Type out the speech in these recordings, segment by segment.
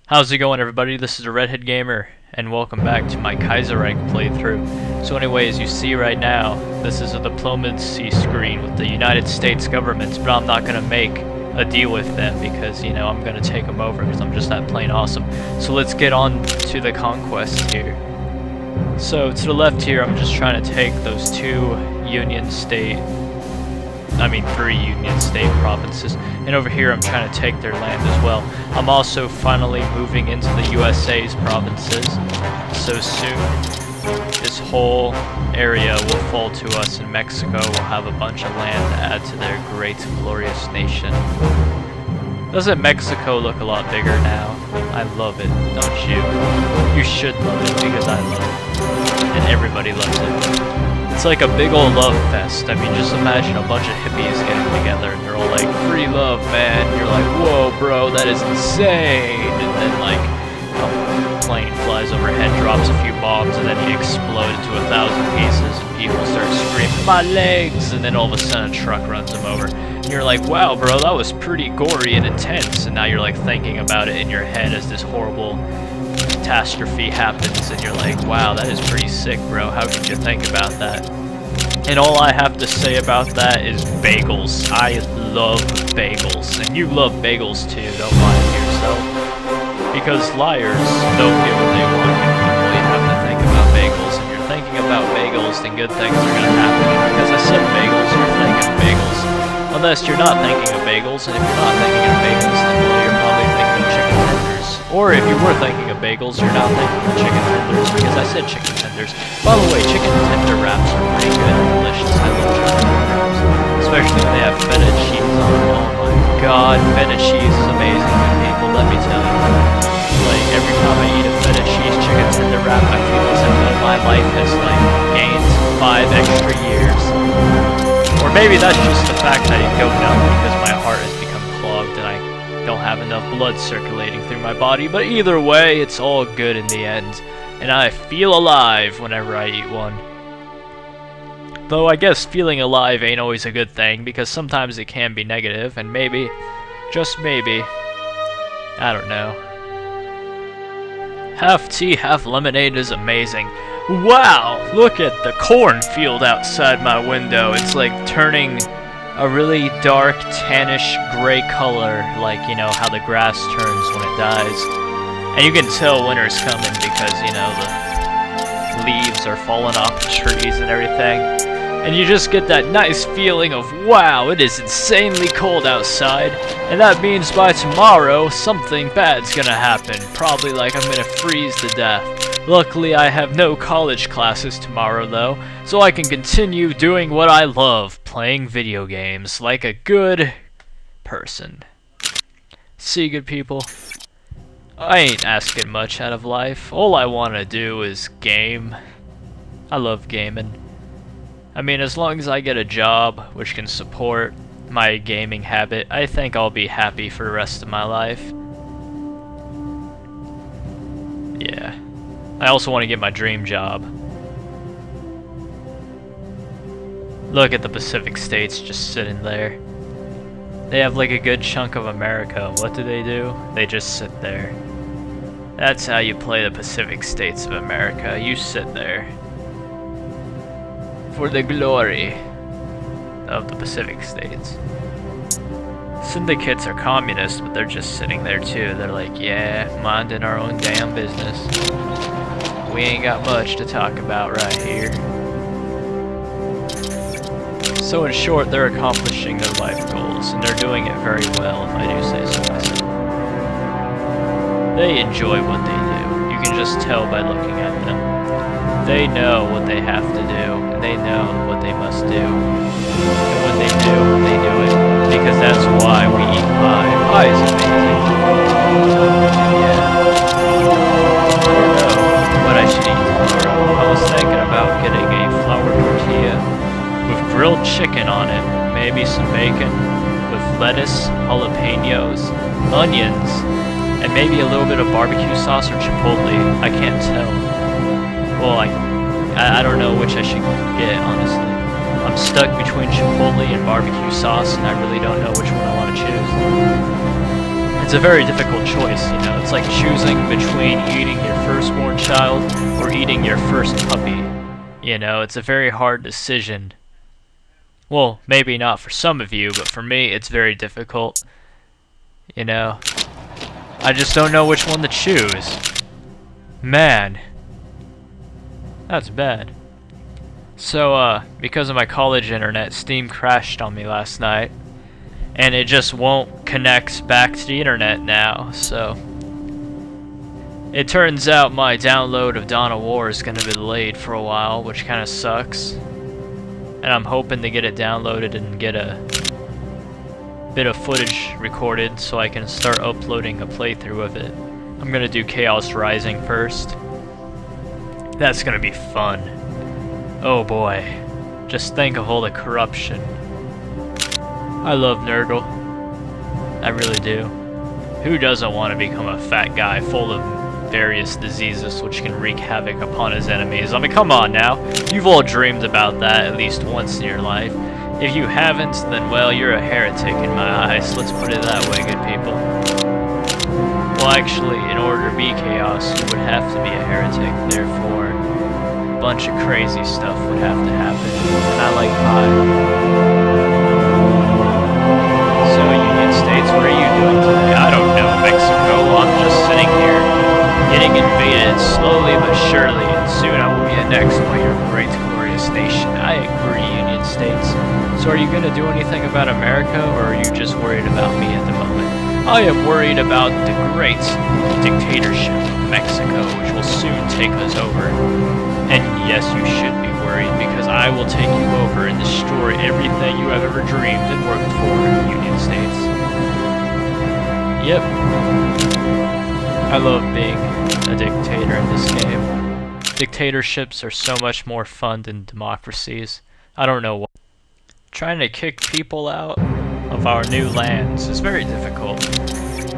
How's it going, everybody? This is TheRedHeadGamer, and welcome back to my Kaiserreich playthrough. So anyway, as you see right now, this is a diplomacy screen with the United States government, but I'm not going to make a deal with them because, you know, I'm going to take them over because I'm just that plain awesome. So let's get on to the conquest here. So to the left here, I'm just trying to take those three Union State provinces, and over here I'm trying to take their land as well. I'm also finally moving into the USA's provinces, so soon this whole area will fall to us, and Mexico will have a bunch of land to add to their great glorious nation. Doesn't Mexico look a lot bigger now? I love it, don't you? You should love it because I love it, and everybody loves it. It's like a big old love fest. I mean, just imagine a bunch of hippies getting together and they're all like, free love, man. And you're like, whoa, bro, that is insane. And then, like, a plane flies overhead, drops a few bombs, and then you explode into 1,000 pieces. And people start screaming, my legs! And then all of a sudden a truck runs them over. And you're like, wow, bro, that was pretty gory and intense. And now you're, like, thinking about it in your head as this horrible catastrophe happens, and you're like, wow, that is pretty sick, bro. How could you think about that? And all I have to say about that is bagels. I love bagels, and you love bagels too, don't lie to yourself. Because liars don't get what they want. Well, you have to think about bagels. If you're thinking about bagels, then good things are gonna happen. Because I said bagels, you're thinking of bagels. Unless you're not thinking of bagels, and if you're not thinking of bagels, then well, you're probably thinking of chicken tenders. Or if you were thinking of bagels, you're not thinking of chicken tenders, because I said chicken tenders. By the way, chicken tender wraps are pretty good and delicious. I love chicken tender wraps. Especially when they have feta cheese on them. Oh my god, feta cheese is amazing, good people, let me tell you. Like, every time I eat a feta cheese chicken tender wrap, I feel as if my life has, like, gained 5 extra years. Or maybe that's just the fact I go numb because my heart has become clogged and I don't have enough blood circulating through my body, but either way, it's all good in the end, and I feel alive whenever I eat one. Though I guess feeling alive ain't always a good thing, because sometimes it can be negative, and maybe, just maybe, I don't know. Half tea, half lemonade is amazing. Wow, look at the cornfield outside my window. It's like turning a really dark, tannish gray color, like, you know, how the grass turns when it dies. And you can tell winter's coming because, you know, the leaves are falling off the trees and everything. And you just get that nice feeling of, wow, it is insanely cold outside. And that means by tomorrow, something bad's gonna happen. Probably like I'm gonna freeze to death. Luckily, I have no college classes tomorrow, though, so I can continue doing what I love, playing video games, like a good person. See, good people? I ain't asking much out of life. All I want to do is game. I love gaming. I mean, as long as I get a job which can support my gaming habit, I think I'll be happy for the rest of my life. Yeah. I also want to get my dream job. Look at the Pacific states just sitting there. They have like a good chunk of America. What do? They just sit there. That's how you play the Pacific states of America. You sit there. For the glory of the Pacific states. Syndicates are communist, but they're just sitting there too. They're like, yeah, minding our own damn business. We ain't got much to talk about right here. So in short, they're accomplishing their life goals, and they're doing it very well, if I do say so myself. They enjoy what they do. You can just tell by looking at them. They know what they have to do, and they know what they must do. And when they do it. Because that's why we eat pie. Pie is amazing. Yeah. I should eat tomorrow. I was thinking about getting a flour tortilla with grilled chicken on it, maybe some bacon, with lettuce, jalapenos, onions, and maybe a little bit of barbecue sauce or chipotle. I can't tell. Well, I don't know which I should get, honestly. I'm stuck between chipotle and barbecue sauce, and I really don't know which one I want to choose. It's a very difficult choice, you know. It's like choosing between eating your firstborn child or eating your first puppy. You know, it's a very hard decision. Well, maybe not for some of you, but for me, it's very difficult. You know, I just don't know which one to choose. Man, that's bad. So, because of my college internet, Steam crashed on me last night. And it just won't connect back to the internet now, so... It turns out my download of Dawn of War is gonna be delayed for a while, which kinda sucks. And I'm hoping to get it downloaded and get a bit of footage recorded so I can start uploading a playthrough of it. I'm gonna do Chaos Rising first. That's gonna be fun. Oh boy. Just think of all the corruption. I love Nurgle. I really do. Who doesn't want to become a fat guy full of various diseases which can wreak havoc upon his enemies? I mean, come on now. You've all dreamed about that at least once in your life. If you haven't, then, well, you're a heretic in my eyes. Let's put it that way, good people. Well, actually, in order to be Chaos, you would have to be a heretic. Therefore, a bunch of crazy stuff would have to happen. And I like pie. So, Union States, what are you doing today? I don't know, Mexico. I'm just sitting here, getting invaded slowly but surely, and soon I will be annexed by your great glorious nation. I agree, Union States. So are you going to do anything about America, or are you just worried about me at the moment? I am worried about the great dictatorship of Mexico, which will soon take us over. And yes, you should be worried, because I will take you over and destroy everything you have ever dreamed and worked for, Union States. Yep. I love being a dictator in this game. Dictatorships are so much more fun than democracies. I don't know why. Trying to kick people out of our new lands is very difficult.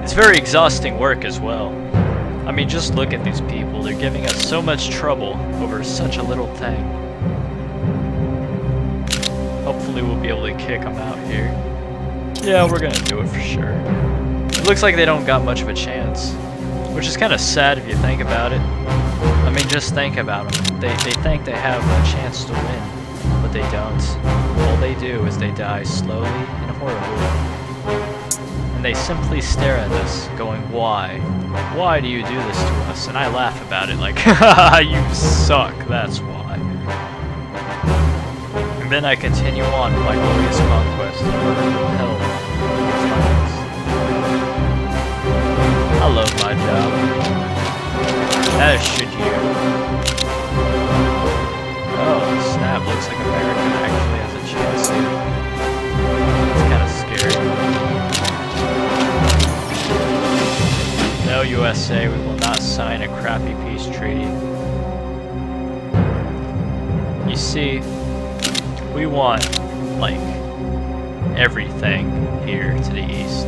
It's very exhausting work as well. I mean, just look at these people. They're giving us so much trouble over such a little thing. Hopefully we'll be able to kick them out here. Yeah, we're gonna do it for sure. It looks like they don't got much of a chance, which is kind of sad if you think about it. I mean, just think about them. They think they have a chance to win, but they don't. All they do is they die slowly and horribly. And they simply stare at us, going, why? Why do you do this to us? And I laugh about it like, haha, you suck, that's why. And then I continue on with my glorious conquest of hell. I love my job. As should you. Oh, snap, looks like America actually has a chance here. It's kind of scary. No, USA, we will not sign a crappy peace treaty. You see, we want, like, everything here to the east.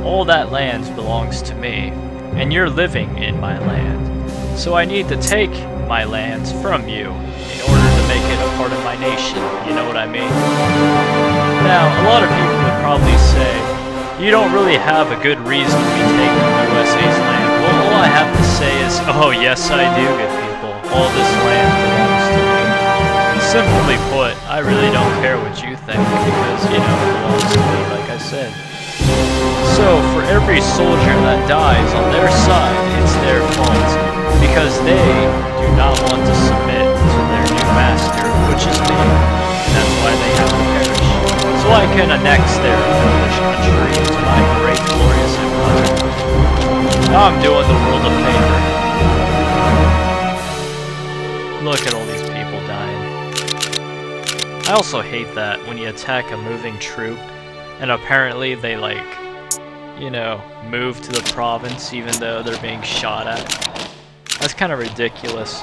All that land belongs to me, and you're living in my land. So I need to take my lands from you in order to make it a part of my nation, you know what I mean? Now, a lot of people would probably say, you don't really have a good reason to be taking USA's land. Well, all I have to say is, oh yes I do, good people. All this land belongs to me. Simply put, I really don't care what you think, because, you know, it belongs to me, like I said. So, for every soldier that dies on their side, it's their fault, because they do not want to submit to their new master, which is me. That's why they have to perish. So I can annex their foolish country into my great glorious empire. Now I'm doing the world a favor. Look at all these people dying. I also hate that when you attack a moving troop, and apparently they, like, you know, move to the province even though they're being shot at. That's kind of ridiculous.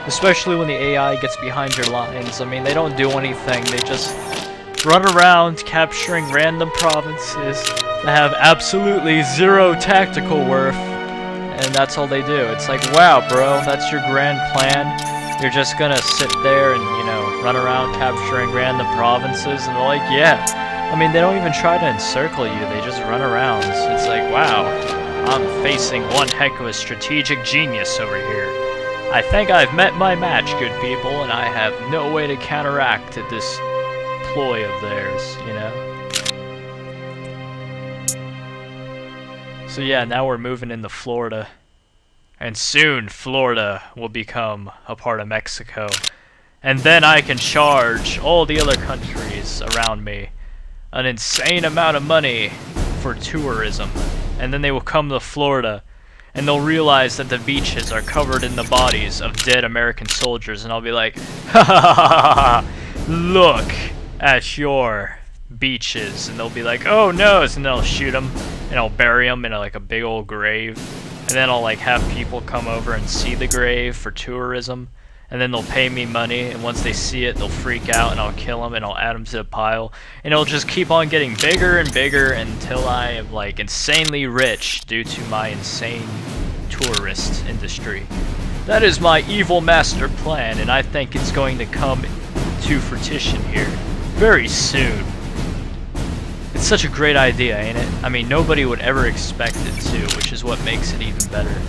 Especially when the AI gets behind your lines. I mean, they don't do anything, they just run around capturing random provinces that have absolutely zero tactical worth, and that's all they do. It's like, wow, bro, that's your grand plan? You're just gonna sit there and, you know, run around capturing random provinces? And they're like, yeah, I mean, they don't even try to encircle you, they just run around. It's like, wow, I'm facing one heck of a strategic genius over here. I think I've met my match, good people, and I have no way to counteract this ploy of theirs, you know? So yeah, now we're moving into Florida. And soon, Florida will become a part of Mexico. And then I can charge all the other countries around me an insane amount of money for tourism. And then they will come to Florida, and they'll realize that the beaches are covered in the bodies of dead American soldiers, and I'll be like, ha ha ha ha ha, look at your beaches. And they'll be like, oh no, and then I'll shoot them, and I'll bury them in like a big old grave. And then I'll like have people come over and see the grave for tourism. And then they'll pay me money, and once they see it, they'll freak out, and I'll kill them, and I'll add them to the pile. And it'll just keep on getting bigger and bigger until I am like insanely rich due to my insane tourist industry. That is my evil master plan, and I think it's going to come to fruition here very soon. It's such a great idea, ain't it? I mean, nobody would ever expect it to, which is what makes it even better.